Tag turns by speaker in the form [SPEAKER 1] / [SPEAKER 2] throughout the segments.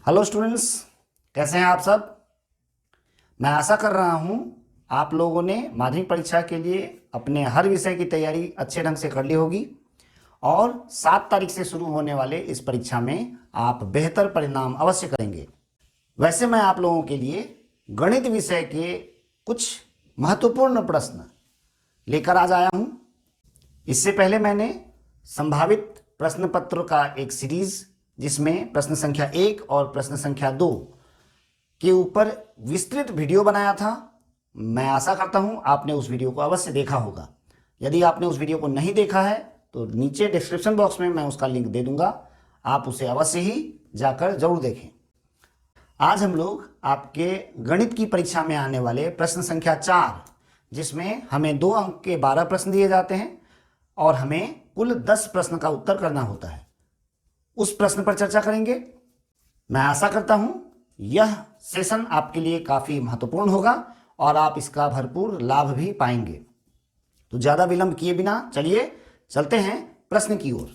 [SPEAKER 1] Hello students, कैसे हैं आप सब। मैं आशा कर रहा हूं आप लोगों ने माध्यमिक परीक्षा के लिए अपने हर विषय की तैयारी अच्छे ढंग से कर ली होगी और 7 तारीख से शुरू होने वाले इस परीक्षा में आप बेहतर परिणाम अवश्य करेंगे। वैसे मैं आप लोगों के लिए गणित विषय के कुछ महत्वपूर्ण प्रश्न लेकर आज आया हूं। इससे पहले मैंने संभावित प्रश्न पत्र का एक सीरीज जिसमें प्रश्न संख्या 1 और प्रश्न संख्या 2 के ऊपर विस्तृत वीडियो बनाया था। मैं आशा करता हूं आपने उस वीडियो को अवश्य देखा होगा। यदि आपने उस वीडियो को नहीं देखा है तो नीचे डिस्क्रिप्शन बॉक्स में मैं उसका लिंक दे दूंगा, आप उसे अवश्य ही जाकर जरूर देखें। आज हम लोग आपके गणित की परीक्षा में आने वाले प्रश्न संख्या 4, जिसमें हमें 2 अंक के 12 प्रश्न दिए जाते हैं और हमें कुल 10 प्रश्न का उत्तर करना होता है, उस प्रश्न पर चर्चा करेंगे। मैं आशा करता हूं यह सेशन आपके लिए काफी महत्वपूर्ण होगा और आप इसका भरपूर लाभ भी पाएंगे। तो ज्यादा विलंब किए बिना चलिए चलते हैं प्रश्न की ओर।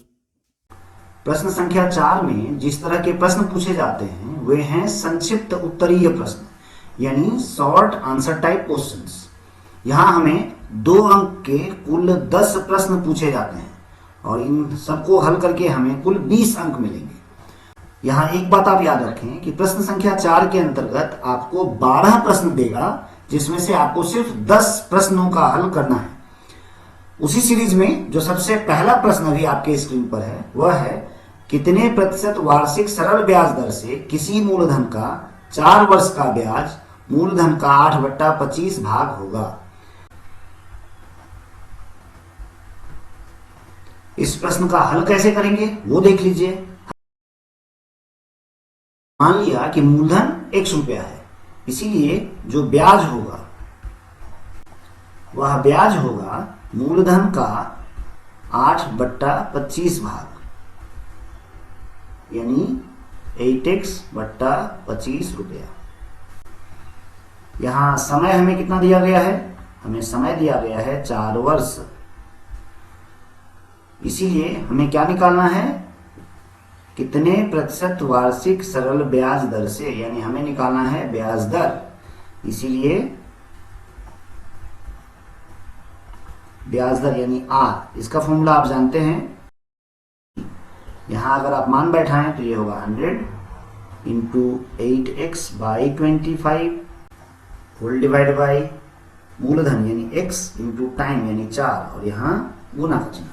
[SPEAKER 1] प्रश्न संख्या 4 में जिस तरह के प्रश्न पूछे जाते हैं वे हैं संक्षिप्त उत्तरीय प्रश्न, यानी शॉर्ट आंसर टाइप क्वेश्चंस। यहां हमें 2 अंक के कुल 10 प्रश्न पूछे जाते हैं और इन सबको हल करके हमें कुल 20 अंक मिलेंगे। यहाँ एक बात आप याद रखें कि प्रश्न संख्या 4 के अंतर्गत आपको 12 प्रश्न देगा, जिसमें से आपको सिर्फ 10 प्रश्नों का हल करना है। उसी सीरीज में जो सबसे पहला प्रश्न अभी आपके स्क्रीन पर है वह है कितने प्रतिशत वार्षिक सरल ब्याज दर से किसी मूलधन का 4 वर्ष का ब्याज मूलधन का 8/25 भाग होगा। इस प्रश्न का हल कैसे करेंगे वो देख लीजिए। मान लिया कि मूलधन 100 रुपया है, इसीलिए जो ब्याज होगा वह ब्याज होगा मूलधन का 8/25 भाग, यानी 8x/25 रुपया। यहां समय हमें कितना दिया गया है? हमें समय दिया गया है 4 वर्ष। इसीलिए हमें क्या निकालना है? कितने प्रतिशत वार्षिक सरल ब्याज दर से, यानी हमें निकालना है ब्याज दर। इसीलिए ब्याज दर यानी आर, इसका फॉर्मूला आप जानते हैं। यहां अगर आप मान बैठाएं तो ये होगा 100 into 8x/25 whole divide by मूलधन यानी x इंटू टाइम यानी 4 और यहां गुना का चिन्ह।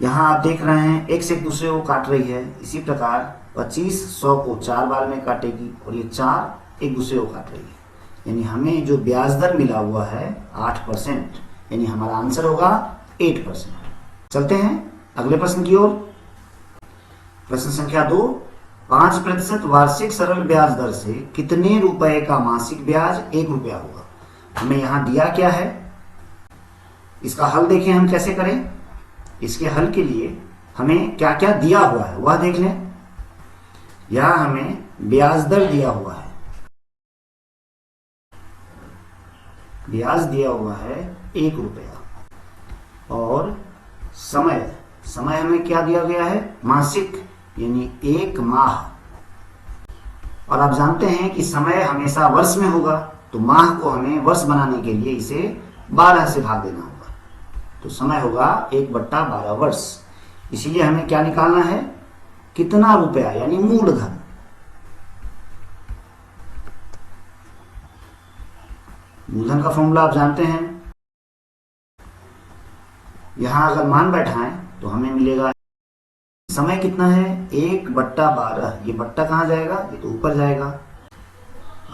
[SPEAKER 1] यहाँ आप देख रहे हैं x एक दूसरे को काट रही है, इसी प्रकार 25 100 को 4 बार में काटेगी और ये 4 एक दूसरे को काट रही है, यानी हमें जो ब्याज दर मिला हुआ है 8%, यानी हमारा आंसर होगा 8%। चलते हैं अगले प्रश्न की ओर। प्रश्न संख्या 2, 5% वार्षिक सरल ब्याज दर से कितने रुपए का मासिक ब्याज 1 रुपया होगा। हमें यहाँ दिया क्या है, इसका हल देखें हम कैसे करें। इसके हल के लिए हमें क्या क्या दिया हुआ है वह देख लें। यहां हमें ब्याज दर दिया हुआ है, ब्याज दिया हुआ है 1 रुपया और समय हमें क्या दिया गया है? मासिक यानी 1 माह। और आप जानते हैं कि समय हमेशा वर्ष में होगा, तो माह को हमें वर्ष बनाने के लिए इसे 12 से भाग देना होगा, तो समय होगा 1/12 वर्ष। इसीलिए हमें क्या निकालना है? कितना रुपया यानी मूलधन। मूलधन का फॉर्मूला आप जानते हैं। यहां अगर मान बैठाएं तो हमें मिलेगा समय कितना है? 1/12। ये बट्टा कहां जाएगा? ये तो ऊपर जाएगा।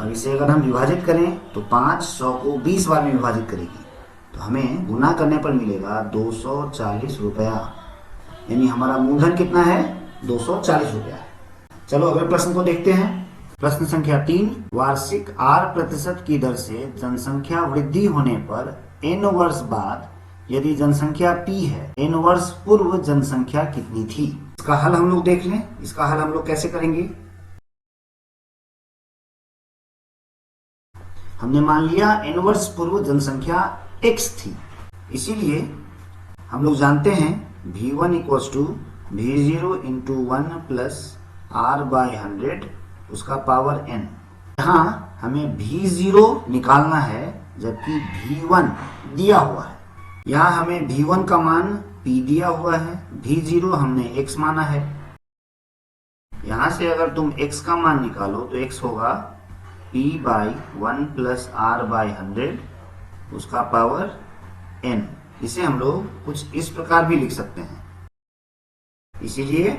[SPEAKER 1] और इसे अगर हम विभाजित करें तो 5 100 को 20 बार में विभाजित करेगी, तो हमें गुना करने पर मिलेगा 240 रुपया, यानी हमारा मूलधन कितना है? 240 रुपया है। चलो अगले प्रश्न को देखते हैं। प्रश्न संख्या 3, वार्षिक 8% की दर से जनसंख्या वृद्धि होने पर n वर्ष बाद यदि जनसंख्या p है, n वर्ष पूर्व जनसंख्या कितनी थी। इसका हल हम लोग देख लें। इसका हल हम लोग कैसे करेंगे? हमने मान लिया n वर्ष पूर्व जनसंख्या x थी, इसीलिए हम लोग जानते हैं v1 = v0 × 1 + r बाय 100 उसका पावर n। यहाँ हमें V0 निकालना है जबकि V1 दिया हुआ है। यहाँ हमें V1 का मान P दिया हुआ है, V0 हमने x माना है। यहाँ से अगर तुम x का मान निकालो तो x होगा P by 1 plus R by 100 उसका पावर n। इसे हम लोग कुछ इस प्रकार भी लिख सकते हैं। इसीलिए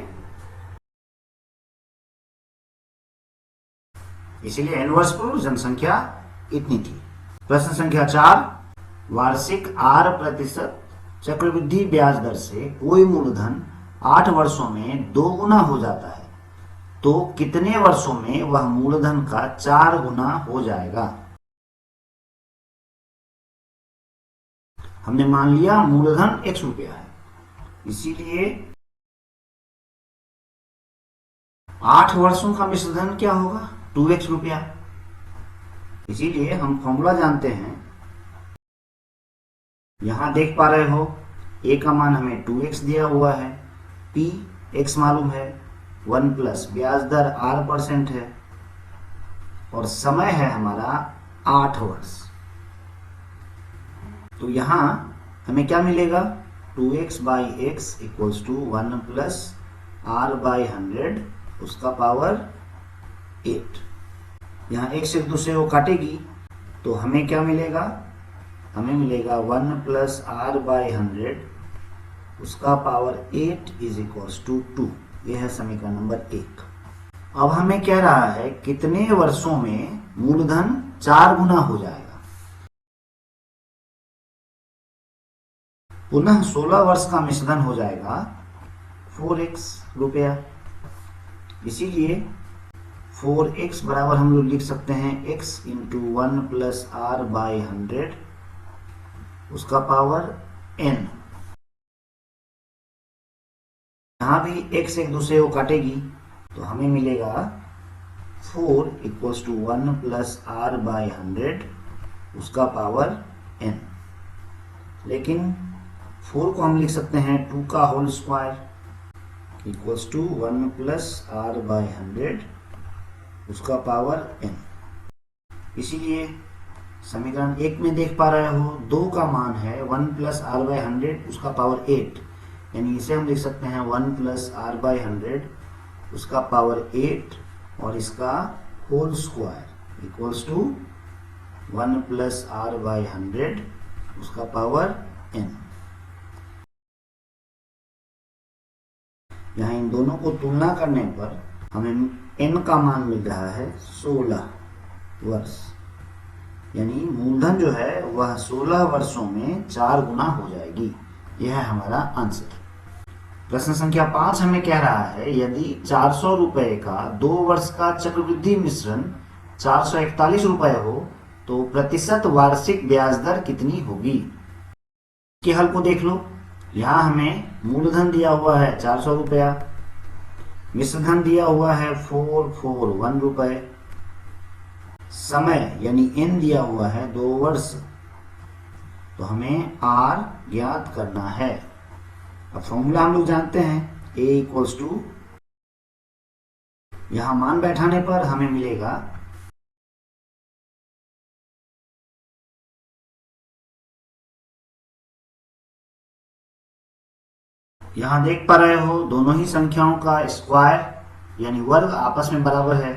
[SPEAKER 1] n वर्ष पूर्व जनसंख्या इतनी थी। प्रश्न संख्या 4, वार्षिक 8% चक्रवृद्धि ब्याज दर से कोई मूलधन 8 वर्षों में 2 गुना हो जाता है, तो कितने वर्षों में वह मूलधन का 4 गुना हो जाएगा। हमने मान लिया मूलधन x रुपया है, इसीलिए 8 वर्षों का मिश्रधन क्या होगा 2x रुपया। इसीलिए हम फॉर्मूला जानते हैं। यहां देख पा रहे हो a का मान हमें 2x दिया हुआ है, p x मालूम है, 1 प्लस ब्याज दर 8% है और समय है हमारा 8 वर्ष। तो यहां हमें क्या मिलेगा 2x by x equals to 1 plus r by 100 उसका पावर 8। यहाँ x एक दूसरे को काटेगी तो हमें क्या मिलेगा, हमें मिलेगा 1 प्लस r बाई 100 उसका पावर 8 इज इक्वल्स टू 2। यह है समीकरण नंबर 1। अब हमें कह रहा है कितने वर्षों में मूलधन 4 गुना हो जाएगा। पुनः 16 वर्ष का मिश्रधन हो जाएगा 4x रुपया। इसीलिए 4x बराबर हम लोग लिख सकते हैं x into 1 plus r by 100 उसका पावर n। यहां भी x एक दूसरे को काटेगी तो हमें मिलेगा 4 equals to 1 plus r by 100 उसका पावर n। लेकिन 4 को हम लिख सकते हैं 2 का whole square equals to 1 plus r by 100 उसका पावर n। इसीलिए समीकरण 1 में देख पा रहे हो 2 का मान है 1 प्लस r बाई 100 उसका पावर 8, यानी इसे हम लिख सकते हैं 1 प्लस r बाई 100 उसका पावर 8 और इसका whole square equals to 1 plus r by 100 उसका पावर n। यहाँ इन दोनों को तुलना करने पर हमें n का मान मिल रहा है 16 वर्ष, यानी मूलधन जो है वह 16 वर्षों में 4 गुना हो जाएगी। यह है हमारा आंसर। प्रश्न संख्या 5 हमें कह रहा है यदि 400 रुपए का 2 वर्ष का चक्रवृद्धि मिश्रण 441 रुपए हो तो प्रतिशत वार्षिक ब्याज दर कितनी होगी। के हल को देख लो। यहाँ हमें मूलधन दिया हुआ है 400 रुपया, मिश्रधन दिया हुआ है 441 रुपए, समय यानी n दिया हुआ है 2 वर्ष, तो हमें r ज्ञात करना है। अब फॉर्मूला हम लोग जानते हैं a इक्वल्स टू, यहां मान बैठाने पर हमें मिलेगा यहां देख पा रहे हो दोनों ही संख्याओं का स्क्वायर यानी वर्ग आपस में बराबर है,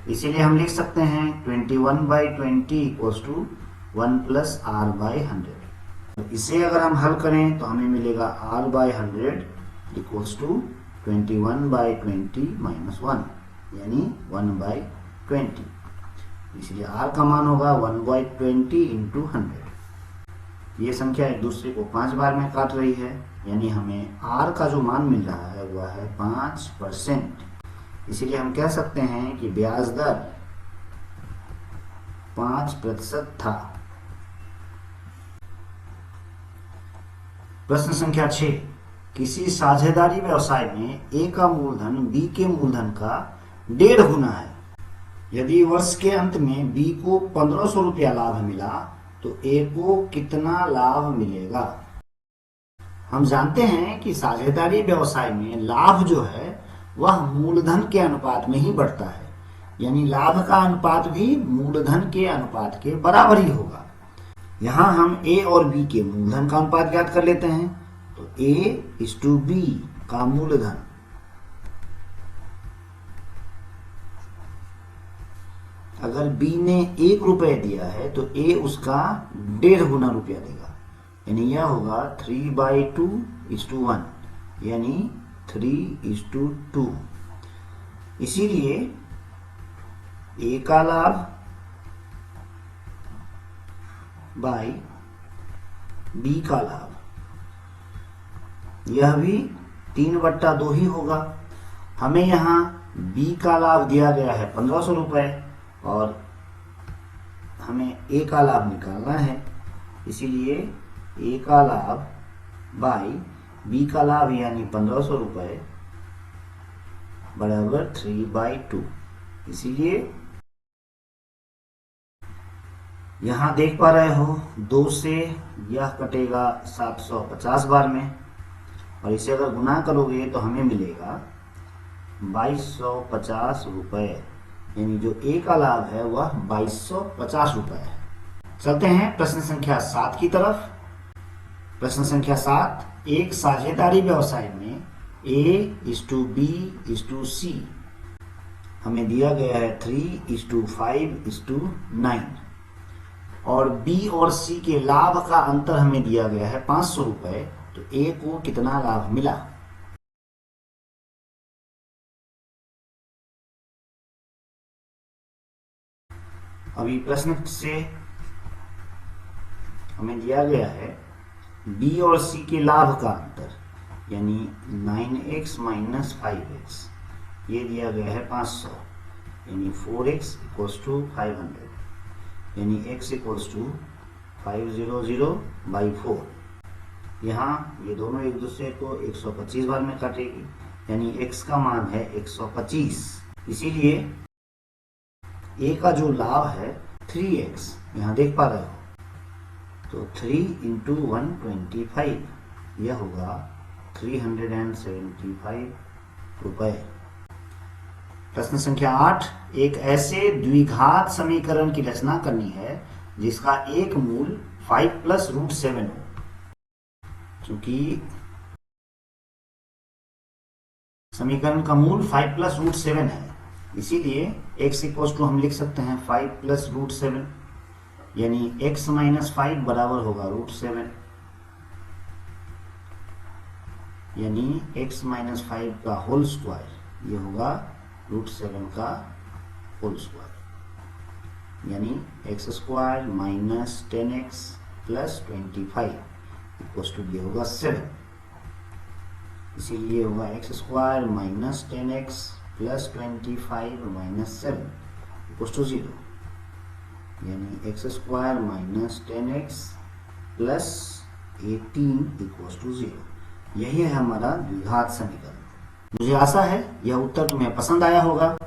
[SPEAKER 1] इसीलिए हम लिख सकते हैं 21 by 20 equals to 1 plus r by 100। इसे अगर हम हल करें तो हमें मिलेगा r by 100 equals to 21 by 20 minus 1 यानी 1 बाई 20। इसलिए r का मान होगा 1 बाई 20 इंटू 100। ये संख्या एक दूसरे को 5 बार में काट रही है, यानी हमें r का जो मान मिल रहा है वह है 5%। इसीलिए हम कह सकते हैं कि ब्याज दर 5% था। प्रश्न संख्या 6, किसी साझेदारी व्यवसाय में A का मूलधन B के मूलधन का 1.5 गुना है। यदि वर्ष के अंत में B को 1500 रुपया लाभ मिला तो A को कितना लाभ मिलेगा। हम जानते हैं कि साझेदारी व्यवसाय में लाभ जो है वह मूलधन के अनुपात में ही बढ़ता है, यानी लाभ का अनुपात भी मूलधन के अनुपात के बराबर ही होगा। यहां हम ए और बी के मूलधन का अनुपात ज्ञात कर लेते हैं। तो A/B का मूलधन अगर B ने 1 रुपये दिया है तो A उसका 1.5 गुना रुपया देगा, यानी यह होगा 3/2:1, यानी 3:2। इसीलिए A का लाभ बाई B का लाभ, यह भी 3/2 ही होगा। हमें यहाँ B का लाभ दिया गया है 1500 रुपये और हमें A का लाभ निकालना है, इसीलिए A का लाभ बाई B का लाभ यानी 1500 रुपये बराबर 3/2। इसीलिए यहाँ देख पा रहे हो 2 से यह कटेगा 750 बार में, और इसे अगर गुना करोगे तो हमें मिलेगा 2250 रुपये, यानी जो A का लाभ है वह 2250 रुपये है। चलते हैं प्रश्न संख्या 7 की तरफ। प्रश्न संख्या 7, एक साझेदारी व्यवसाय में A/B/C हमें दिया गया है 3:5:9 और B और C के लाभ का अंतर हमें दिया गया है 500 रुपये। तो A को कितना लाभ मिला? अभी प्रश्न से हमें दिया गया है B और C के लाभ का अंतर, यानी 9x - 5x, ये दिया गया है 500, यानी 4x = 500, यानी x = 500/4। यहाँ ये दोनों एक दूसरे को 125 बार में काटेगी, यानी x का मान है 125। इसीलिए A का जो लाभ है 3x, यहाँ देख पा रहे हो, तो 3 × 125, यह होगा 375 रुपये। प्रश्न संख्या 8, एक ऐसे द्विघात समीकरण की रचना करनी है जिसका एक मूल 5 + √7 हो। चूंकि समीकरण का मूल 5 + √7 है, इसीलिए x = हम लिख सकते हैं 5 + √7, यानी x - 5 बराबर होगा √7, यानी x - 5 का होल स्क्वायर, ये होगा √7 का होल स्क्वायर, यानी x² - 10x + 25 ये होगा 7। इसीलिए होगा x² - 10x + 25 - 7 = 0, यानी x² - 10x + 18 = 0। यही है हमारा द्विघात समीकरण। मुझे आशा है यह उत्तर तुम्हें पसंद आया होगा।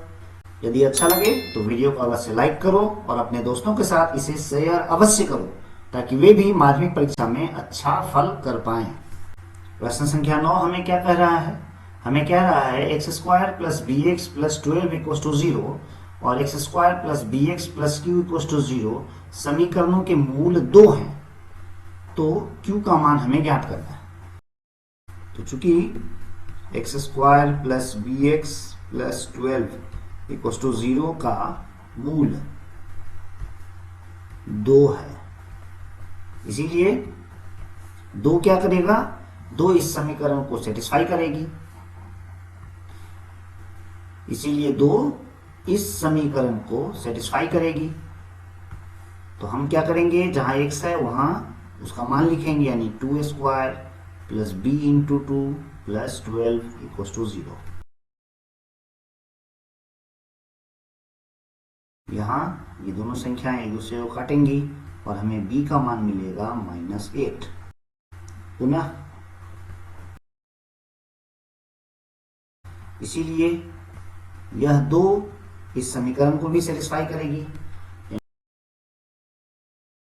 [SPEAKER 1] यदि अच्छा लगे तो वीडियो को अवश्य लाइक करो और अपने दोस्तों के साथ इसे शेयर अवश्य करो, ताकि वे भी माध्यमिक परीक्षा में अच्छा फल कर पाएं। प्रश्न संख्या 9 हमें क्या कह रहा है? हमें कह रहा है x² + bx + 12 = 0 और x² + bx + q = 0 समीकरणों के मूल 2 हैं, तो q का मान हमें ज्ञात करना है। तो चूंकि x² + bx + 12 = 0 का मूल 2 है, इसीलिए 2 क्या करेगा? 2 इस समीकरण को सेटिस्फाई करेगी, इसीलिए 2 इस समीकरण को सेटिस्फाई करेगी। तो हम क्या करेंगे, जहां x है वहां उसका मान लिखेंगे, यानी 2a² + b × 2 + 12 = 0। यहाँ ये दोनों संख्याएं एक दूसरे को काटेंगी और हमें b का मान मिलेगा -8। पुनः इसीलिए यह 2 इस समीकरण को भी सेटिस्फाई करेगी।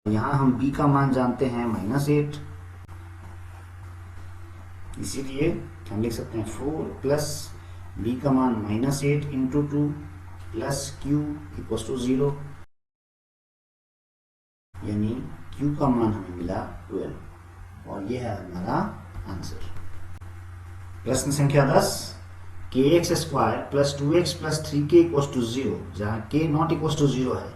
[SPEAKER 1] यहाँ हम b का मान जानते हैं -8, इसीलिए हम लिख सकते हैं 4 + b का मान -8 into 2 plus q equal to 0, यानी q का मान हमें मिला 12 और ये है हमारा आंसर। प्रश्न संख्या 10, kx² plus 2x plus 3k equal to 0, जहाँ k नॉट इक्वल टू 0 है,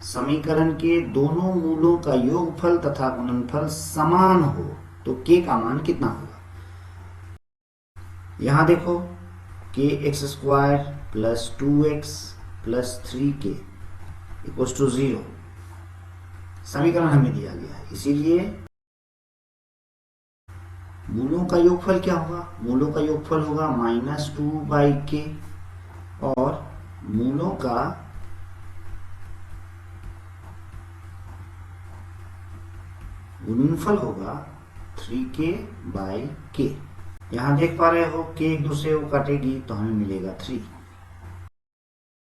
[SPEAKER 1] समीकरण के दोनों मूलों का योगफल तथा गुणनफल समान हो तो k का मान कितना होगा। यहां देखो kx² plus 2x plus 3k equal to 0 समीकरण हमें दिया गया है, इसीलिए मूलों का योगफल क्या होगा, मूलों का योगफल होगा -2/k और मूलों का गुणनफल होगा 3k/k। यहां देख पा रहे हो k एक दूसरे को काटेगी तो हमें मिलेगा 3।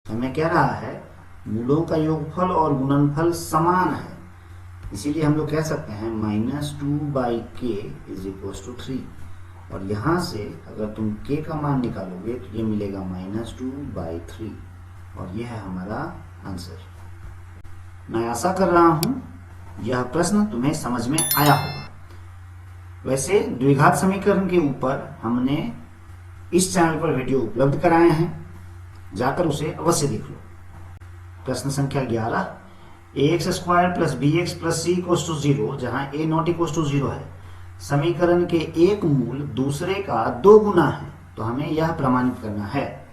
[SPEAKER 1] हमें कह रहा है मूलों का योगफल और गुणनफल समान है, इसीलिए हम लोग कह सकते हैं -2/k इज इक्वल टू 3 और यहां से अगर तुम k का मान निकालोगे तो ये मिलेगा -2/3 और ये है हमारा आंसर। मैं आशा कर रहा हूं यह प्रश्न तुम्हें समझ में आया होगा। वैसे द्विघात समीकरण के ऊपर हमने इस चैनल पर वीडियो उपलब्ध कराए हैं, जाकर उसे अवश्य देख लो। प्रश्न संख्या 11, ax² plus bx plus c equal to 0, जहां a नॉट इक्वल टू 0 है, समीकरण के एक मूल दूसरे का 2 गुना है तो हमें यह प्रमाणित करना है।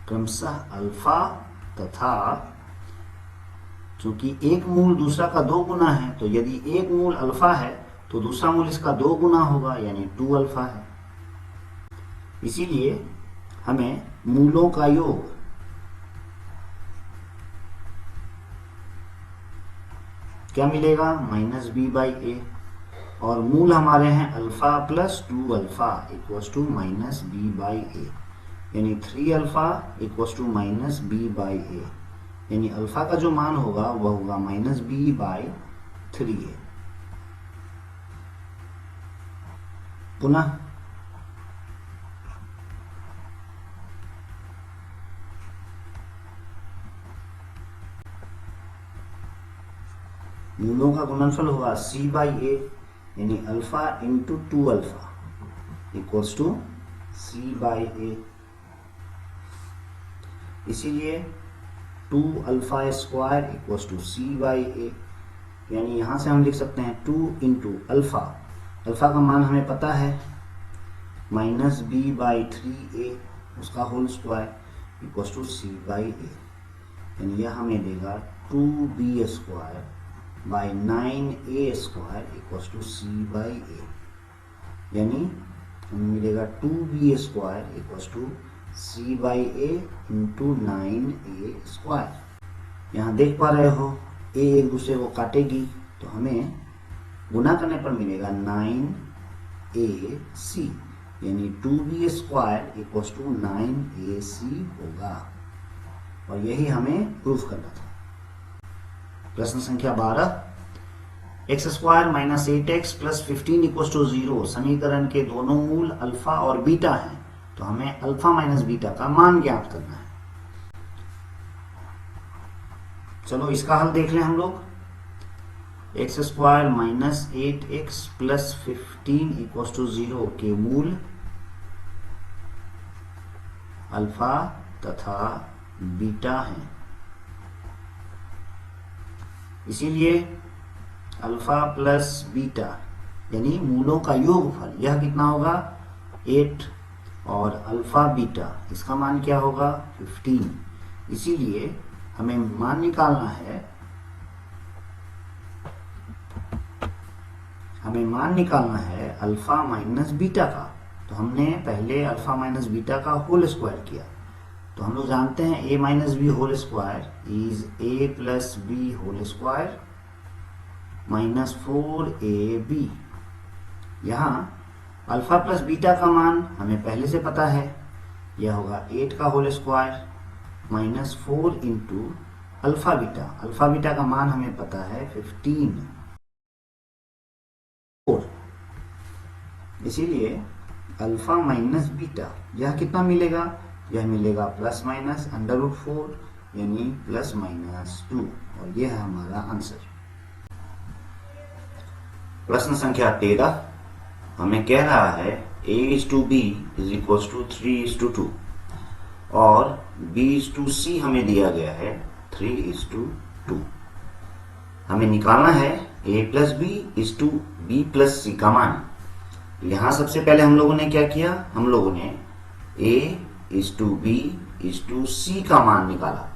[SPEAKER 1] क्रमशः अल्फा तथा, चूंकि एक मूल दूसरा का 2 गुना है तो यदि एक मूल अल्फा है तो दूसरा मूल इसका 2 गुना होगा यानी 2 अल्फा है। इसीलिए हमें मूलों का योग क्या मिलेगा -b/a और मूल हमारे हैं alpha plus 2 alpha equal to -b/a, यानी 3 अल्फा इक्वल टू -b/a, यानी अल्फा का जो मान होगा वह होगा -b/3a। पुनः मूलों का गुणनफल होगा c/a, यानी alpha into 2 alpha equals to c/a, इसीलिए 2 alpha square equals to c/a, यानी यहां से हम लिख सकते हैं 2 इंटू अल्फा, अल्फा का मान हमें पता है -b/3a उसका whole square equals to c/a, यानी यह हमें देगा 2b² by 9a² equals to c/a, यानी हमें मिलेगा 2b² equals to c/a into 9a²। यहाँ देख पा रहे हो a एक दूसरे को काटेगी तो हमें गुना करने पर मिलेगा 9ac, यानी 2b² इक्वल्स टू 9ac होगा और यही हमें प्रूफ करना था। प्रश्न संख्या 12, x² minus 8x plus 15 equal to 0, समीकरण के दोनों मूल अल्फा और बीटा हैं तो हमें अल्फा माइनस बीटा का मान ज्ञात करना है। चलो इसका हल देख लें हम लोग। x² minus 8x plus 15 equal to 0 के मूल अल्फा तथा बीटा हैं, इसीलिए अल्फा प्लस बीटा यानी मूलों का योगफल यह कितना होगा 8 और अल्फा बीटा इसका मान क्या होगा 15, इसीलिए हमें मान निकालना है अल्फा माइनस बीटा का। तो हमने पहले अल्फा माइनस बीटा का होल स्क्वायर किया, तो हम लोग जानते हैं a minus B whole square is a plus B whole square minus 4ab। यहाँ अल्फा प्लस बीटा का मान हमें पहले से पता है, यह होगा 8 का whole square minus 4 into alpha beta. Alpha beta का मान हमें पता है 15, इसीलिए अल्फा माइनस बीटा यह कितना मिलेगा, यह मिलेगा प्लस माइनस √4 यानी प्लस माइनस 2, और यह है हमारा आंसर। प्रश्न संख्या 13 हमें कह रहा है A:B = 3:2 और B:C हमें दिया गया है 3:2। हमें निकालना है A + B B + C का मान। यहाँ सबसे पहले हम लोगों ने क्या किया, हम लोगों ने A:B C का मान निकाला।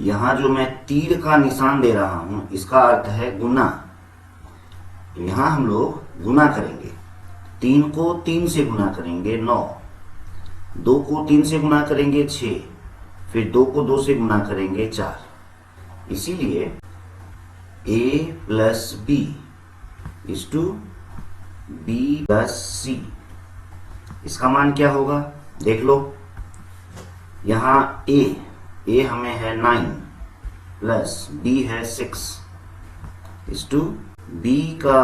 [SPEAKER 1] यहाँ जो मैं तीर का निशान दे रहा हूं इसका अर्थ है गुना। यहाँ हम लोग गुना करेंगे, 3 को 3 से गुना करेंगे 9, 2 को 3 से गुना करेंगे 6, फिर 2 को 2 से गुना करेंगे 4। इसीलिए A + B = B + C, इसका मान क्या होगा देख लो। यहाँ A हमें है 9 प्लस B है 6 = B का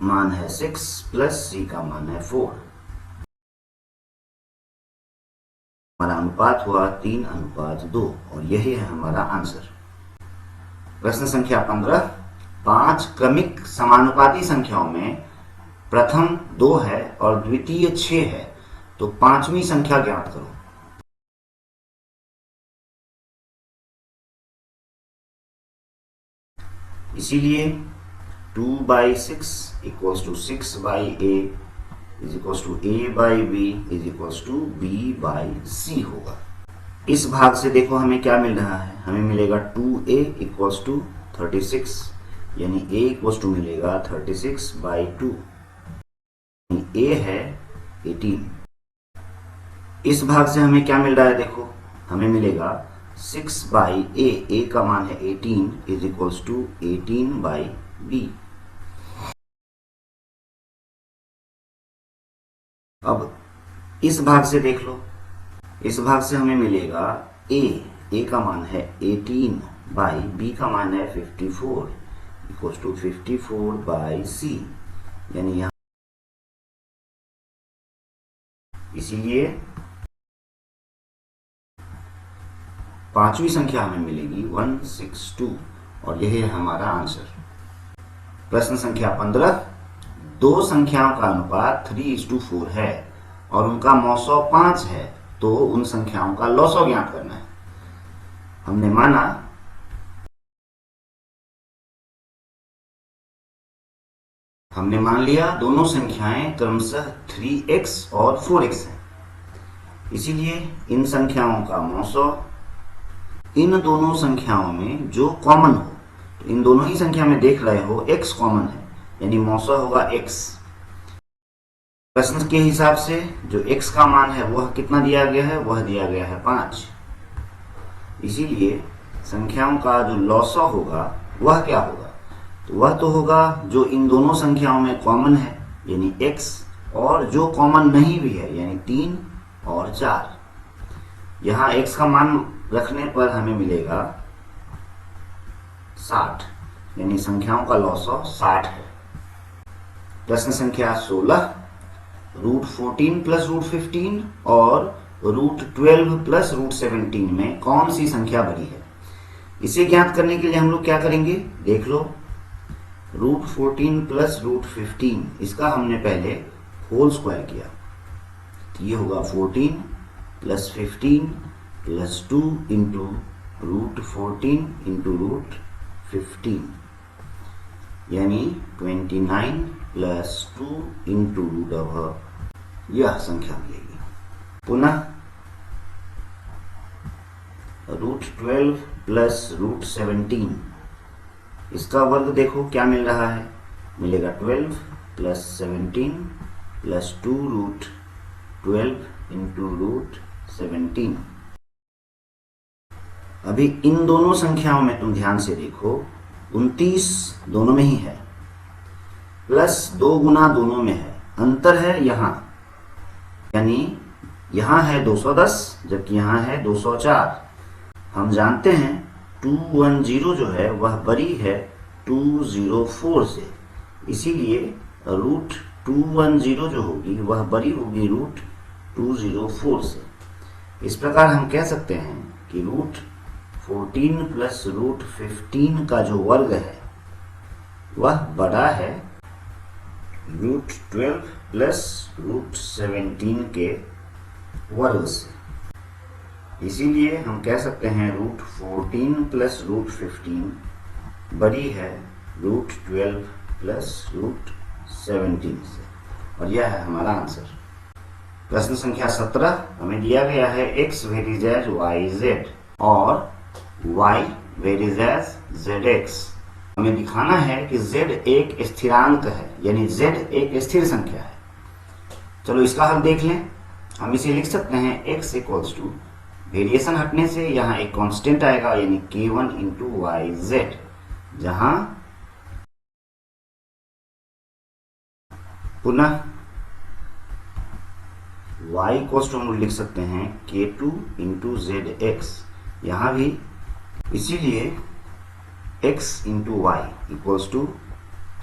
[SPEAKER 1] मान है 6 प्लस C का मान है 4। हमारा अनुपात हुआ 3:2 और यही है हमारा आंसर। प्रश्न संख्या 15 5 क्रमिक समानुपाती संख्याओं में प्रथम 2 है और द्वितीय 6 है, तो पांचवी संख्या ज्ञात करो। इसीलिए 2/6 = 6/A = A/B = B/C होगा। इस भाग से देखो हमें क्या मिल रहा है, हमें मिलेगा 2A = 36 यानी A = मिलेगा 36/2, A है 18। इस भाग से हमें क्या मिल रहा है देखो, हमें मिलेगा 6/A, A का मान है 18 = 18/B। अब इस भाग से देख लो, इस भाग से हमें मिलेगा A का मान है 18/B का मान है 54 = 54/C, यानी यहाँ इसीलिए पांचवी संख्या हमें मिलेगी 162 और यही है हमारा आंसर। प्रश्न संख्या 15 दो संख्याओं का अनुपात 3:4 है और उनका मौसौ 5 है, तो उन संख्याओं का लौसौ ज्ञात करना है। हमने मान लिया दोनों संख्याएं क्रमशः 3x और 4x हैं, इसीलिए इन संख्याओं का मौसौ इन दोनों संख्याओं में जो कॉमन हो, तो इन दोनों ही संख्या में देख रहे हो x कॉमन है यानी मौसौ होगा x। प्रश्न के हिसाब से जो x का मान है वह कितना दिया गया है, वह दिया गया है 5। इसीलिए संख्याओं का जो लौसौ होगा वह क्या होगा, तो वह तो होगा जो इन दोनों संख्याओं में कॉमन है यानी x, और जो कॉमन नहीं भी है यानी 3 और 4। यहाँ x का मान रखने पर हमें मिलेगा 60 यानी संख्याओं का लौसौ 60 है। प्रश्न संख्या 16 √14 + √15 और √12 + √17 में कौन सी संख्या बड़ी है, इसे ज्ञात करने के लिए हम लोग क्या करेंगे देख लो। √14 + √15 इसका हमने पहले होल स्क्वायर किया, तो ये होगा 14 + 15 + 2 × √14 × √15 यानी 29 + 2 × √, यह संख्या मिलेगी। पुनः √12 + √17 इसका वर्ग देखो क्या मिल रहा है, मिलेगा 12 + 17 + 2 √12 × √17। अभी इन दोनों संख्याओं में तुम ध्यान से देखो 29 दोनों में ही है, प्लस 2 गुना दोनों में है, अंतर है यहाँ, यानी यहाँ है 210 जबकि यहाँ है 204। हम जानते हैं 210 जो है वह बड़ी है 204 से, इसीलिए 210 जो होगी वह बड़ी होगी रूट 204 से। इस प्रकार हम कह सकते हैं कि रूट 14 प्लस रूट 15 का जो वर्ग है वह बड़ा है रूट 12 प्लस रूट 17 के वर्ग से। इसीलिए हम कह सकते हैं रूट 14 प्लस रूट 15 बड़ी है रूट 12 प्लस रूट 17 से, और यह है हमारा आंसर। प्रश्न संख्या 17 हमें दिया गया है x varies as Y Z और y varies as Z X. हमें दिखाना है कि z एक स्थिरांक है, यानी z एक स्थिर संख्या है। चलो इसका हल देख लें। हम इसे लिख सकते हैं x इक्वल्स टू, वेरिएशन हटने से यहाँ एक कांस्टेंट आएगा यानी k1 इंटू वाई जेड, जहां पुनः y इक्वल्स टू हम लोग लिख सकते हैं k2 इंटू जेड एक्स, यहाँ भी इसीलिए x into Y equals to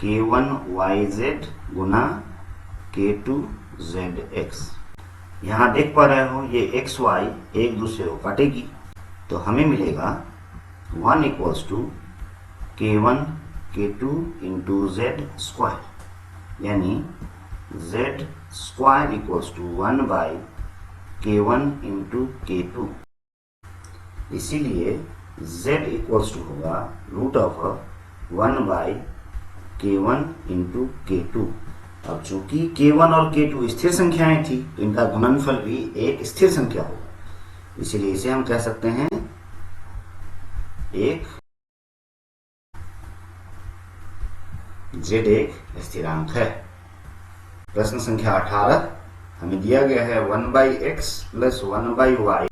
[SPEAKER 1] k1 Y Z गुना k2 जेड एक्स। यहाँ देख पा रहे हो ये x y एक दूसरे को काटेगी, तो हमें मिलेगा 1 equals to k1 k2 into Z square, यानी z square equals to 1 by k1 into k2। इसीलिए z इक्वल्स टू होगा root of 1 by k1 into k2। अब चूंकि k1 और k2 स्थिर संख्याएं थी तो इनका गुणनफल भी एक स्थिर संख्या होगा, इसीलिए इसे हम कह सकते हैं एक z एक स्थिरांक है। प्रश्न संख्या 18 हमें दिया गया है 1 by X plus 1 by Y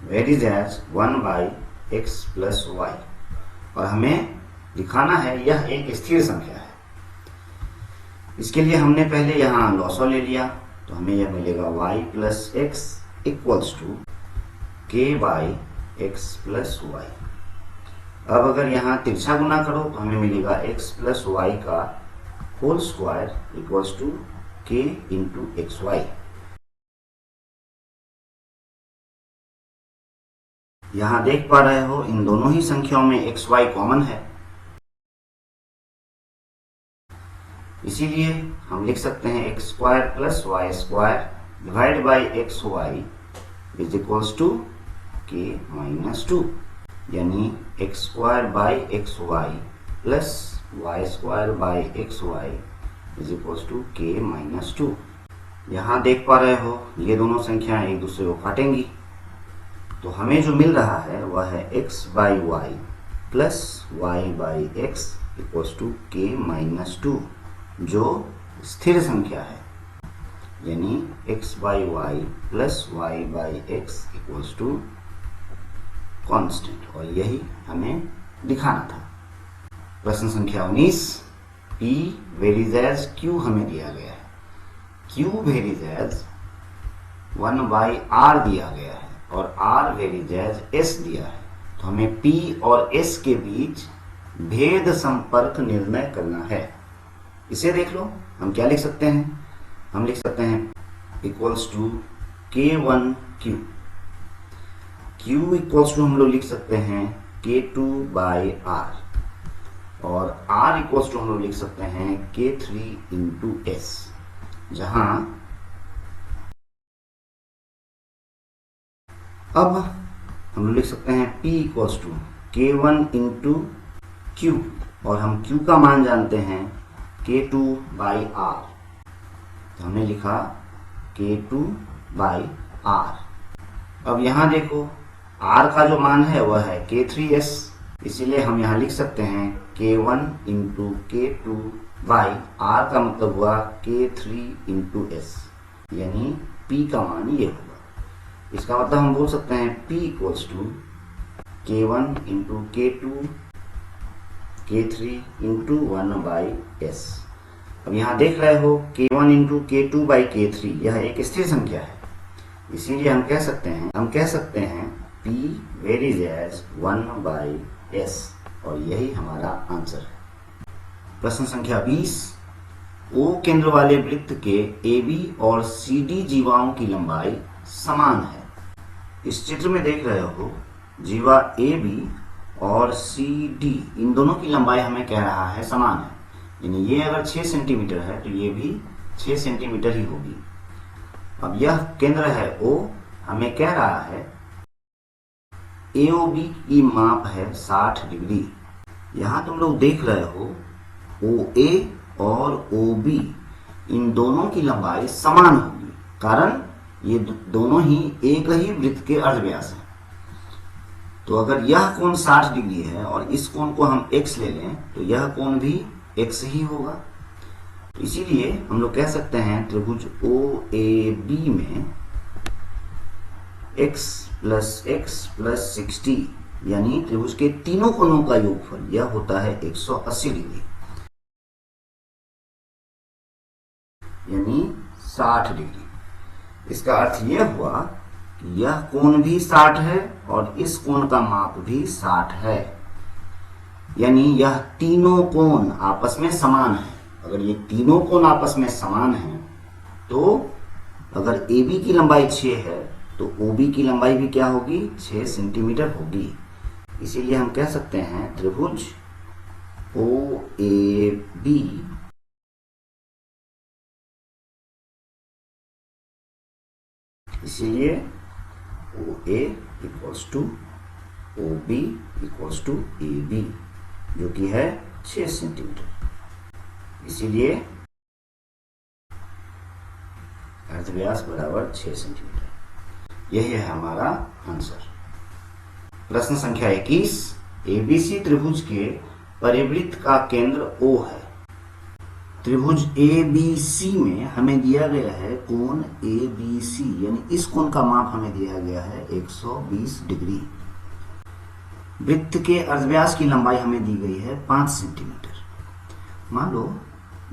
[SPEAKER 1] varies as 1 by X plus Y, और हमें दिखाना है यह एक स्थिर संख्या है। इसके लिए हमने पहले यहाँ लॉसो ले लिया, तो हमें यह मिलेगा y plus X equals to k by X plus Y. अब अगर यहाँ तिरछा गुना करो तो हमें मिलेगा x प्लस वाई का whole square equals to k into X Y. यहाँ देख पा रहे हो इन दोनों ही संख्याओं में एक्स वाई कॉमन है, इसीलिए हम लिख सकते हैं X square plus Y square divide by X Y is equals to K minus 2, यानी X square by X Y plus Y square by X Y is equals to K minus 2। यहाँ देख पा रहे हो ये दोनों संख्याएं एक दूसरे को काटेंगी, तो हमें जो मिल रहा है वह है x by Y plus Y by x equals to K minus 2, जो स्थिर संख्या है, यानी x by Y plus Y by x equals to constant, और यही हमें दिखाना था। प्रश्न संख्या 19 p वेरीज एज q हमें दिया गया है, q varies as 1 by r दिया गया है और r वेरीज एज s दिया है, तो हमें p और s के बीच भेद संपर्क निर्णय करना है। इसे देख लो, हम क्या लिख सकते हैं, हम लिख सकते हैं equals to k1 q, q equals to हम लोग लिख सकते हैं k2 बाई r, और r इक्वल्स टू हम लोग लिख सकते हैं k3 इंटू s, जहां अब हम लोग लिख सकते हैं p equals to k1 into q, और हम q का मान जानते हैं k2 बाई r, तो हमने लिखा k2 बाई r। अब यहाँ देखो r का जो मान है वह है k3s, इसीलिए हम यहाँ लिख सकते हैं k1 into k2 by r का मतलब हुआ k3 इंटू s, यानी p का मान ये होगा। इसका मतलब हम बोल सकते हैं p equals to k1 into k2 k3 into 1 by s। अब यहाँ देख रहे हो k1 into k2 by k3 यह एक स्थिर संख्या है, इसीलिए हम कह सकते हैं p varies as 1 by s, और यही हमारा आंसर है। प्रश्न संख्या 20 ओ केंद्र वाले वृत्त के AB और CD जीवाओं की लंबाई समान है। इस चित्र में देख रहे हो जीवा AB और CD इन दोनों की लंबाई हमें कह रहा है समान है, यानी ये अगर 6 सेंटीमीटर है तो ये भी 6 सेंटीमीटर ही होगी। अब यह केंद्र है O, हमें कह रहा है AOB की माप है 60 डिग्री। यहाँ तुम लोग देख रहे हो OA और OB इन दोनों की लंबाई समान होगी, कारण ये दोनों ही एक ही वृत्त के अर्धव्यास हैं। तो अगर यह कोण 60 डिग्री है और इस कोण को हम x ले लें तो यह कोण भी x ही होगा। तो इसीलिए हम लोग कह सकते हैं त्रिभुज OAB में x प्लस 60 यानी त्रिभुज के तीनों कोणों का योगफल यह होता है 180 डिग्री, यानी 60 डिग्री। इसका अर्थ यह हुआ कि यह कोण भी 60 है और इस कोण का माप भी 60 है, यानी यह तीनों कोण आपस में समान है। अगर ये तीनों कोण आपस में समान हैं तो अगर AB की लंबाई 6 है तो OB की लंबाई भी क्या होगी, 6 सेंटीमीटर होगी। इसीलिए हम कह सकते हैं त्रिभुज OAB इसीलिए OA equals to OB equals to AB जो कि है 6 सेंटीमीटर। इसीलिए अर्धव्यास बराबर 6 सेंटीमीटर। यही है हमारा आंसर। प्रश्न संख्या 21, ABC त्रिभुज के परिवृत्त का केंद्र O है। त्रिभुज ABC में हमें दिया गया है कोण ABC, यानी इस कोण का माप हमें दिया गया है 120 डिग्री। वृत्त के अर्धव्यास की लंबाई हमें दी गई है 5 सेंटीमीटर। मान लो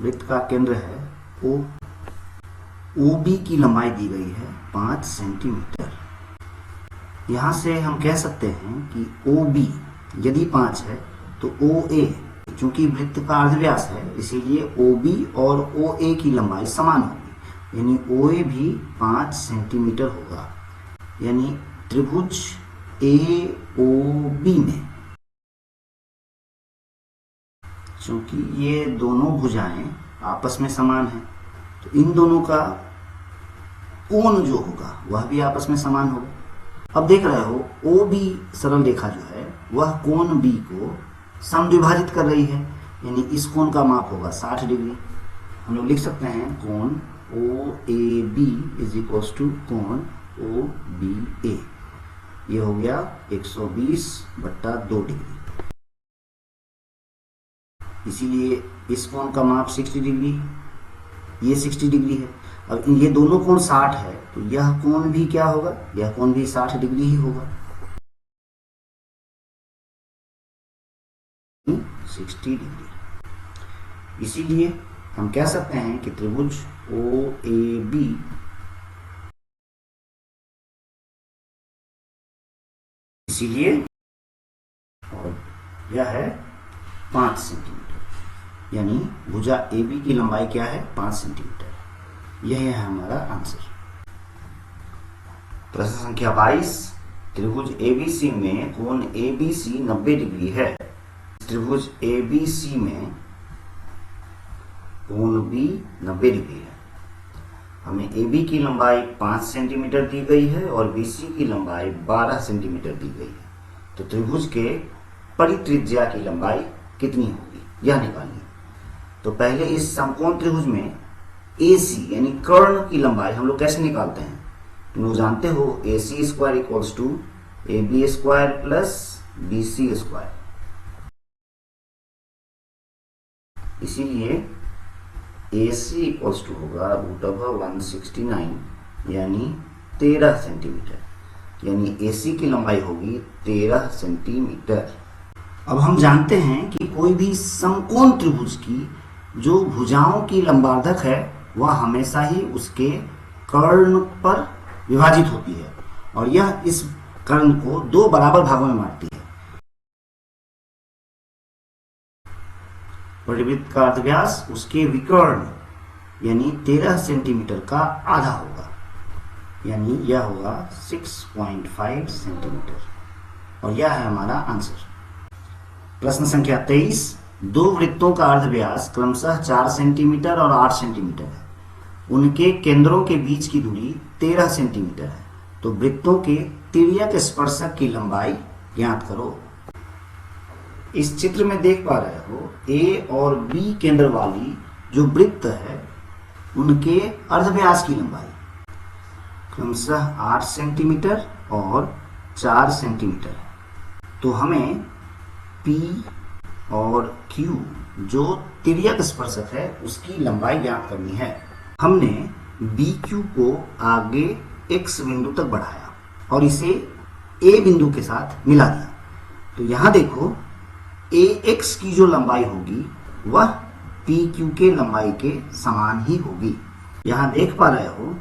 [SPEAKER 1] वृत्त का केंद्र है O, OB की लंबाई दी गई है 5 सेंटीमीटर। यहाँ से हम कह सकते हैं कि OB यदि 5 है तो OA, चूंकि वृत्त का अर्धव्यास है इसीलिए OB और OA की लंबाई समान होगी, यानी OA भी 5 सेंटीमीटर होगा। यानी त्रिभुज AOB में चूंकि ये दोनों भुजाएं आपस में समान हैं तो इन दोनों का कोण जो होगा वह भी आपस में समान होगा। अब देख रहे हो OB सरल रेखा जो है वह कोण B को समद्विभाजित कर रही है, यानी इस कोण का माप होगा 60 डिग्री। हम लोग लिख सकते हैं कोण OAB इज इक्वल्स टू कोण OBA। ये हो गया 120/2 डिग्री। इसीलिए इस कोण का माप 60 डिग्री, ये 60 डिग्री है। अब ये दोनों कोण 60 है तो यह कोण भी क्या होगा, यह कोण भी 60 डिग्री ही होगा, 60 डिग्री। इसीलिए हम कह सकते हैं कि त्रिभुज OAB इसीलिए और यह है 5 सेंटीमीटर, यानी भुजा AB की लंबाई क्या है 5 सेंटीमीटर। यह है हमारा आंसर। प्रश्न संख्या 22, त्रिभुज ABC में कोण ABC 90 डिग्री है। त्रिभुज ABC में कोण B 90 डिग्री है। हमें AB की लंबाई 5 सेंटीमीटर दी गई है और BC की लंबाई 12 सेंटीमीटर दी गई है। तो त्रिभुज के परित्रिज्या की लंबाई कितनी होगी यह निकालिए। तो पहले इस समकोण त्रिभुज में AC यानी कर्ण की लंबाई हम लोग कैसे निकालते हैं, तुम लोग जानते हो AC square equals to AB square plus BC square. इसीलिए AC इक्वल्स टू होगा √169 यानी 13 सेंटीमीटर, यानी AC की लंबाई होगी 13 सेंटीमीटर। अब हम जानते हैं कि कोई भी समकोण त्रिभुज की जो भुजाओं की लंबार्धक है वह हमेशा ही उसके कर्ण पर विभाजित होती है और यह इस कर्ण को 2 बराबर भागों में बांटती है। परिवृत्त का अर्धव्यास उसके विकर्ण यानी 13 सेंटीमीटर का आधा होगा, यानी यह होगा 6.5 सेंटीमीटर, और यह है हमारा आंसर। प्रश्न संख्या 23, दो वृत्तों का अर्धव्यास क्रमशः 4 सेंटीमीटर और 8 सेंटीमीटर है। उनके केंद्रों के बीच की दूरी 13 सेंटीमीटर है। तो वृत्तों के तिर्यक स्पर्शक की लंबाई ज्ञात करो। इस चित्र में देख पा रहे हो ए और बी केंद्र वाली जो वृत्त है उनके अर्धव्यास की लंबाई क्रमशः 8 सेंटीमीटर और 4 सेंटीमीटर है। तो हमें P और Q जो तिर्यक स्पर्शक है उसकी लंबाई ज्ञात करनी है। हमने BQ को आगे X बिंदु तक बढ़ाया और इसे A बिंदु के साथ मिला दिया। तो यहाँ देखो AX की जो लंबाई होगी वह PQ के लंबाई के समान ही होगी। यहाँ देख पा रहे हो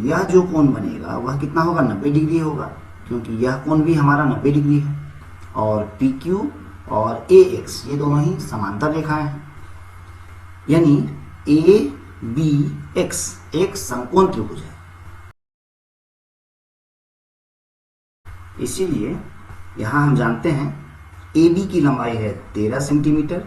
[SPEAKER 1] यह जो कोण बनेगा वह कितना होगा, 90 डिग्री होगा, क्योंकि यह कोण भी हमारा 90 डिग्री है। और PQ और AX ये दोनों ही समांतर रेखाएं हैं, यानी ABX एक समकोण त्रिभुज है। इसीलिए यहां हम जानते हैं AB की लंबाई है 13 सेंटीमीटर,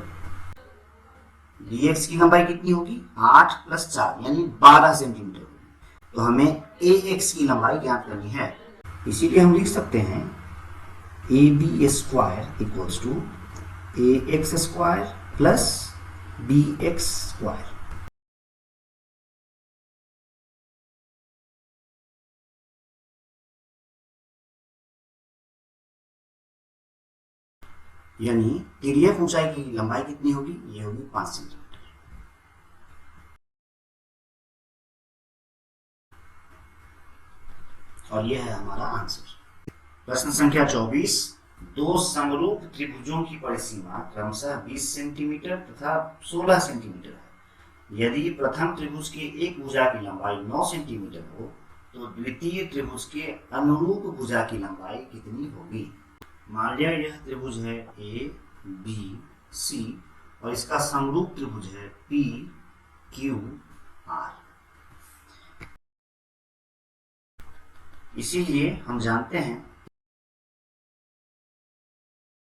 [SPEAKER 1] BX की लंबाई कितनी होगी 8 + 4 यानी 12 सेंटीमीटर होगी। तो हमें AX की लंबाई ज्ञात करनी है। इसीलिए हम लिख सकते हैं AB² = AX² + BX²। यानी तिर्यक ऊंचाई की लंबाई कितनी होगी, ये होगी 5 सेंटीमीटर। और यह है हमारा आंसर। प्रश्न संख्या 24, दो समरूप त्रिभुजों की परिसीमा क्रमशः 20 सेंटीमीटर तथा 16 सेंटीमीटर है। यदि प्रथम त्रिभुज के एक भुजा की लंबाई 9 सेंटीमीटर हो तो द्वितीय त्रिभुज के अनुरूप भुजा की लंबाई कितनी होगी। मान लिया यह त्रिभुज है ABC और इसका समरूप त्रिभुज है PQR। इसीलिए हम जानते हैं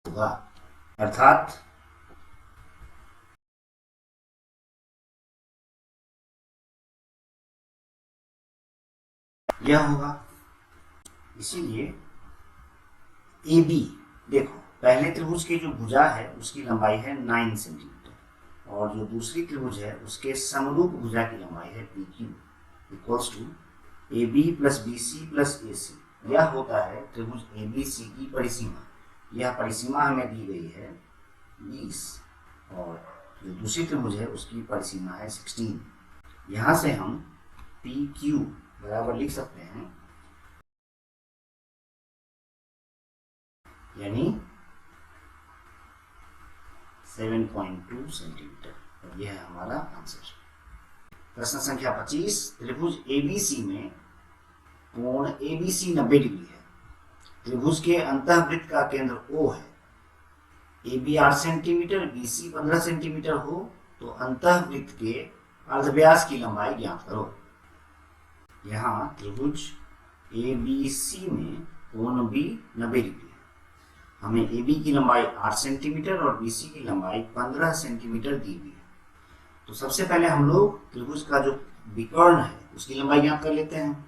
[SPEAKER 1] होगा, अर्थात यह होगा। इसीलिए AB देखो, पहले त्रिभुज की जो भुजा है उसकी लंबाई है 9 सेंटीमीटर और जो दूसरी त्रिभुज है उसके समरूप भुजा की लंबाई है PQ = AB + BC + AC। यह होता है त्रिभुज ABC की परिसीमा। यह परिसीमा हमें दी गई है 20 और जो दूसरी त्रिभुज है उसकी परिसीमा है 16। यहाँ से हम PQ बराबर लिख सकते हैं, यानी 7.2 सेंटीमीटर, और यह है हमारा आंसर। प्रश्न संख्या 25, त्रिभुज ABC में कोण ABC 90 डिग्री है। त्रिभुज के अंतःवृत्त का केंद्र O है। AB 8 सेंटीमीटर, BC 15 सेंटीमीटर हो तो अंतःवृत्त के अर्धव्यास की लंबाई ज्ञात करो। यहाँ त्रिभुज ABC में कोण B 90 डिग्री है। हमें AB की लंबाई 8 सेंटीमीटर और BC की लंबाई 15 सेंटीमीटर दी हुई है। तो सबसे पहले हम लोग त्रिभुज का जो विकर्ण है उसकी लंबाई ज्ञात कर लेते हैं,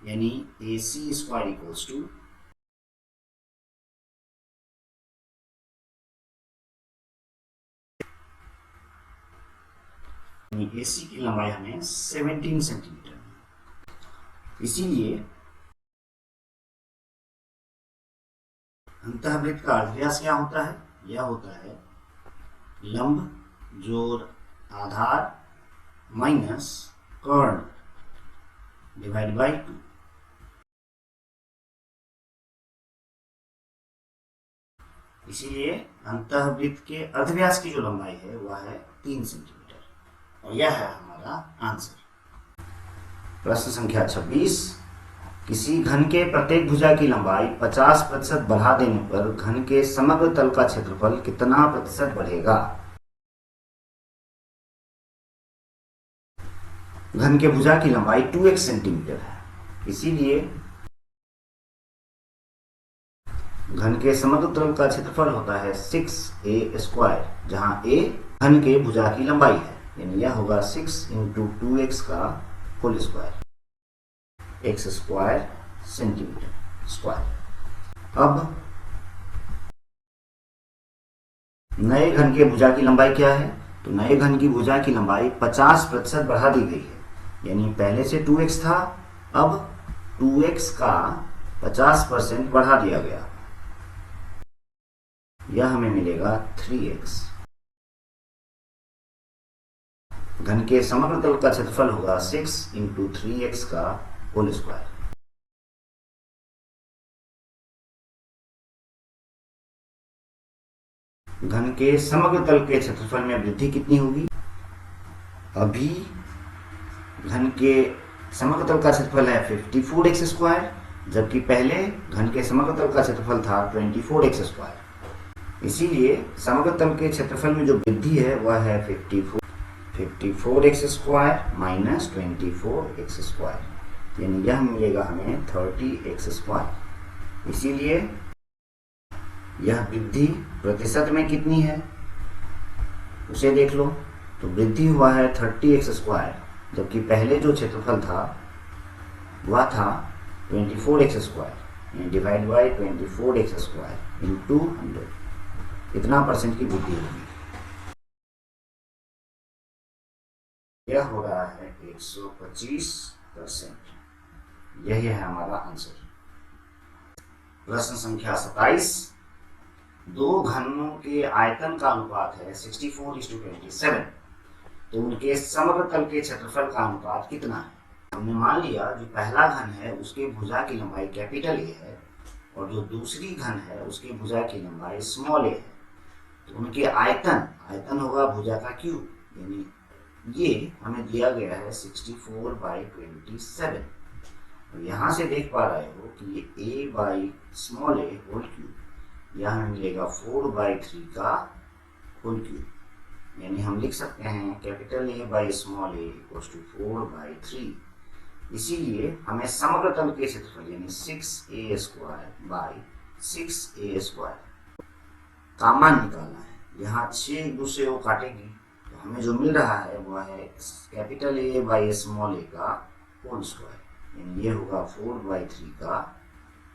[SPEAKER 1] यानी AC² = AC की लंबाई हमें 17 सेंटीमीटर है। इसीलिए अंतःवृत्त का अर्धव्यास क्या होता है, यह होता है लंब जोड़ आधार माइनस कर्ण / 2। इसीलिए अंतःवृत्त के अर्धव्यास की जो लंबाई है वह है 3 सेंटीमीटर, और यह है हमारा आंसर। प्रश्न संख्या 26, किसी घन के प्रत्येक भुजा की लंबाई 50% बढ़ा देने पर घन के समग्र तल का क्षेत्रफल कितना प्रतिशत बढ़ेगा। घन के भुजा की लंबाई 2x सेंटीमीटर है, इसीलिए घन के समग्र तल का क्षेत्रफल होता है 6a², जहां a घन के भुजा की लंबाई है, यानी यह होगा 6 × 2x का whole square, x square centimetre square. अब नए घन के भुजा की लंबाई क्या है? तो नए घन की भुजा की लंबाई 50% बढ़ा दी गई है, यानी पहले से 2x था, अब 2x का 50% बढ़ा दिया गया, यह हमें मिलेगा 3x। घन के समग्र तल का क्षेत्रफल होगा 6 × 3x का होल स्क्वायर। घन के समग्र तल के क्षेत्रफल में वृद्धि कितनी होगी? अभी घन के समग्र तल का क्षेत्रफल है 54x², जबकि पहले घन के समग्र तल का क्षेत्रफल था 24x²। इसीलिए समग्र तल के क्षेत्रफल में जो वृद्धि है वह है 54x² माइनस 24x², यानी यह मिलेगा हमें 30x²। इसीलिए यह वृद्धि प्रतिशत में कितनी है उसे देख लो, तो वृद्धि हुआ है 30x², जबकि पहले जो क्षेत्रफल था वह था 24x², divide by 24x² into 100, इतना परसेंट की वृद्धि होगी। यह हो रहा है 125%। यही है हमारा आंसर। प्रश्न संख्या 27। दो घनों के आयतन का अनुपात है 64:27, तो उनके समग्र तल के क्षेत्रफल का अनुपात कितना है? हमने मान लिया जो पहला घन है उसके भुजा की लंबाई कैपिटल ए है, और जो दूसरी घन है उसके भुजा की लंबाई स्मॉल ए है, तो उनके आयतन होगा भुजा का क्यूब, यानी ये हमें दिया गया है 64/27। यहां से देख पा रहे हो कि ये a/स्मॉल ए होल क्यूब, यह हमें मिलेगा 4/3 का होल क्यूब, यानी हम लिख सकते हैं कैपिटल A/स्मॉल ए इक्वल्स टू 4/3। इसीलिए हमें समग्र तल के क्षेत्रफल यानी 6a² का मान निकालना है। यहाँ 6 एक दूसरे को काटेगी, तो हमें जो मिल रहा है वह है कैपिटल A/स्मॉल ए का होल स्क्वायर, यानी ये होगा 4/3 का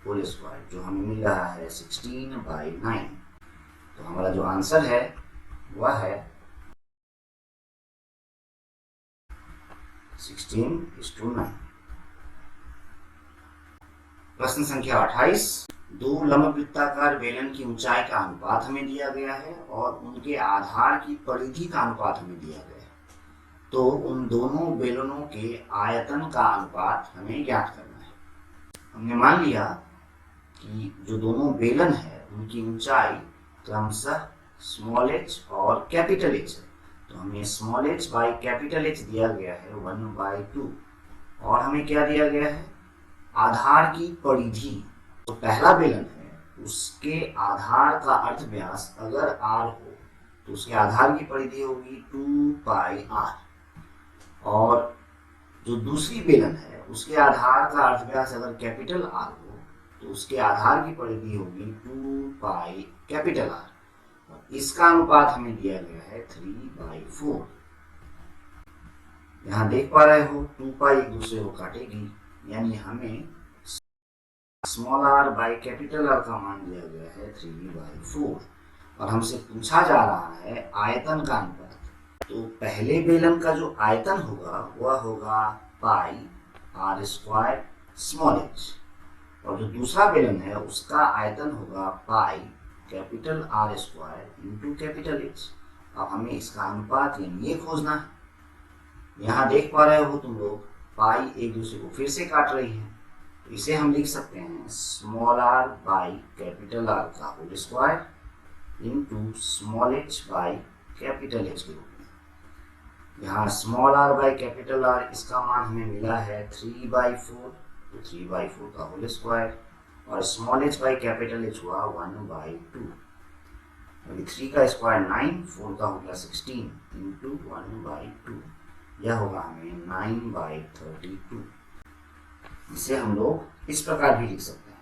[SPEAKER 1] होल स्क्वायर, जो हमें मिल रहा है 16/9। तो हमारा जो आंसर है वह है 16:9। प्रश्न संख्या 28। दो लंबवृत्ताकार बेलन की ऊंचाई का अनुपात हमें दिया गया है और उनके आधार की परिधि का अनुपात हमें दिया गया है, तो उन दोनों बेलनों के आयतन का अनुपात हमें ज्ञात करना है। हमने मान लिया कि जो दोनों बेलन है उनकी ऊंचाई क्रमशः स्मॉल h और कैपिटल H है, तो हमें small h by capital H दिया गया है 1/2, और हमें क्या दिया गया है? आधार की परिधि। तो पहला बेलन है उसके आधार का अर्धव्यास अगर r हो तो उसके आधार की परिधि होगी 2πr, और जो दूसरी बेलन है उसके आधार का अर्धव्यास अगर कैपिटल R हो तो उसके आधार की परिधि होगी 2πR, और इसका अनुपात हमें दिया गया है 3/4। यहाँ देख पा रहे हो 2π एक दूसरे को काटेगी, यानी हमें small r by capital R का मान दिया गया है 3/4, और हमसे पूछा जा रहा है आयतन का अनुपात। तो पहले बेलन का जो आयतन होगा वह होगा πr² स्मॉल h, और जो दूसरा बेलन है उसका आयतन होगा pi capital R² into capital H। अब हमें इसका अनुपात यानी ये खोजना है। यहाँ देख पा रहे हो तुम लोग पाई एक दूसरे को फिर से काट रही है, तो इसे हम लिख सकते हैं small r by capital R का whole square into small h by capital H के रूप में। यहाँ small r by capital R इसका मान हमें मिला है 3/4, तो 3/4 का होल स्क्वायर, और small h by capital H हुआ 1/2। अभी 3 का स्क्वायर 9, 4 का हो गया 16 इंटू 1/2, यह होगा हमें 9/32, जिसे हम लोग इस प्रकार भी लिख सकते हैं।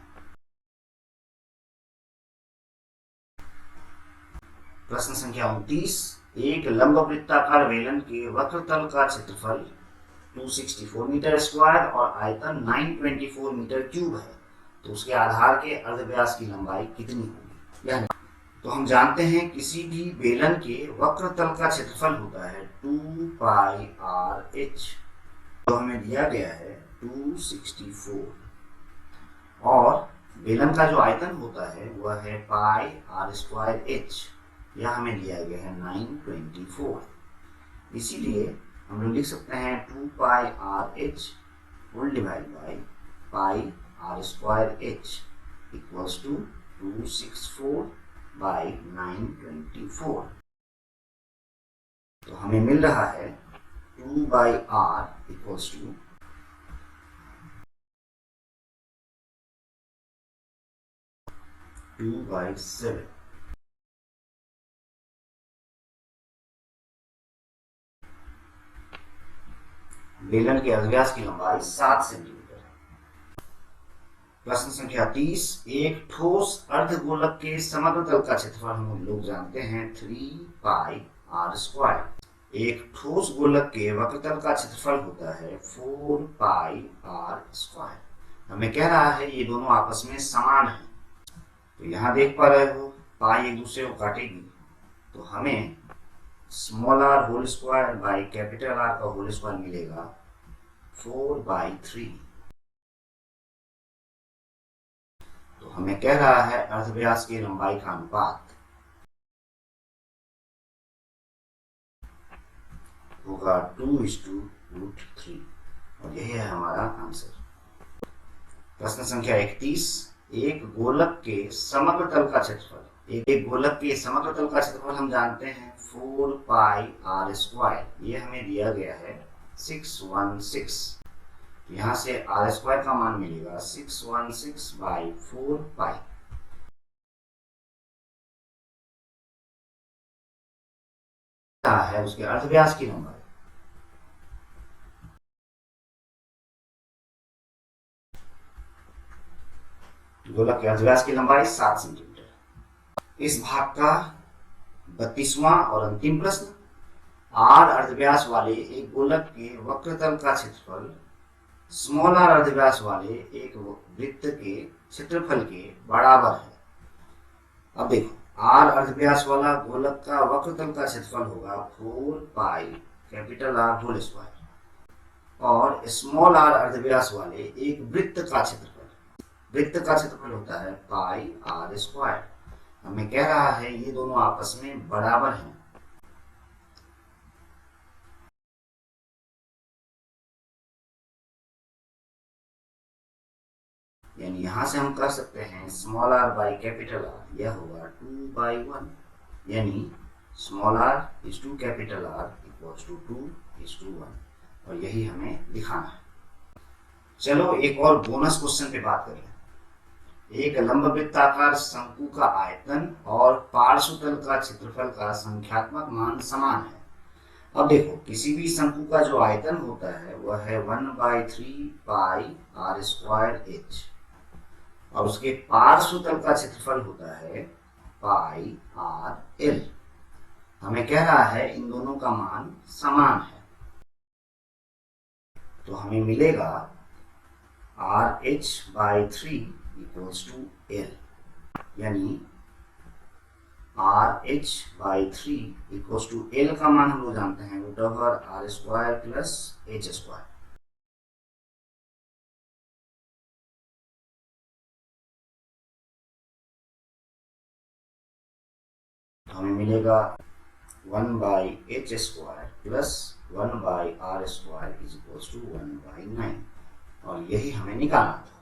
[SPEAKER 1] प्रश्न संख्या 29, एक लंब वृत्ताकार बेलन के वक्र तल का क्षेत्रफल 264 मीटर स्क्वायर और आयतन 924 मीटर क्यूब है, तो उसके आधार के अर्धव्यास की लंबाई कितनी होगी? यह तो हम जानते हैं किसी भी बेलन के वक्र तल का क्षेत्रफल होता है 2πr(h), तो हमें दिया गया है 264, और बेलन का जो आयतन होता है वह है πr²h, यह हमें दिया गया है 924। इसीलिए हम लोग लिख सकते हैं 2πr(h) whole divide by πr²h equals to 264/924। तो हमें मिल रहा है 2/r इक्वल्स टू 2/7। बेलन के अर्धव्यास की लंबाई 7 सेंटीमीटर है। प्रश्न संख्या 30, एक ठोस अर्धगोलक के समग्र तल का क्षेत्रफल हम लोग जानते हैं 3πr²। एक ठोस गोलक के वक्रतल का क्षेत्रफल होता है 4πr²। हमें कह रहा है ये दोनों आपस में समान है, तो यहाँ देख पा रहे हो पाई एक दूसरे को काटेगी, तो हमें small r whole square by capital R का होल स्क्वायर मिलेगा 4/3। तो हमें कह रहा है अर्धव्यास की लंबाई का अनुपात होगा 2:√3, और यही है हमारा आंसर। प्रश्न संख्या 31, एक गोलक के समग्र तल का क्षेत्रफल, एक गोलक के समग्र तल का क्षेत्रफल हम जानते हैं 4πr², ये हमें दिया गया है 616। यहाँ से r² का मान मिलेगा 616/4π। है उसके अर्धव्यास की लंबाई, गोलक के अर्धव्यास की लंबाई 7 सेंटीमीटर। इस भाग का 32वां और अंतिम प्रश्न, r अर्धव्यास वाले एक गोलक के वक्रतल का क्षेत्रफल स्मॉल r अर्धव्यास वाले एक वृत्त के क्षेत्रफल के बराबर है। अब देखो, r अर्धव्यास वाला गोलक का वक्रतल का क्षेत्रफल होगा 4π कैपिटल R होल स्क्वायर, और स्मॉल r अर्धव्यास वाले एक वृत्त का क्षेत्रफल होता है πr²। हमें कह रहा है ये दोनों आपस में बराबर हैं। यानी यहां से हम कर सकते हैं small r by capital R, यह होगा 2/1, यानी small r is to capital R equals to 2:1, और यही हमें दिखाना है। चलो एक और बोनस क्वेश्चन पे बात करें। एक लंबवृत्ताकार शंकु का आयतन और पार्श्व तल का क्षेत्रफल का संख्यात्मक मान समान है। अब देखो, किसी भी शंकु का जो आयतन होता है वह है 1/3πr²h, और उसके पार्श्व तल का क्षेत्रफल होता है πrl। हमें कह रहा है इन दोनों का मान समान है, तो हमें मिलेगा RH/3 इक्वल्स टू l, यानी RH/3 इक्वल्स टू l का मान हम लोग जानते हैं √r² प्लस h²। हमें मिलेगा 1/h² plus 1/r² is equals to 1/9, और यही हमें निकालना था।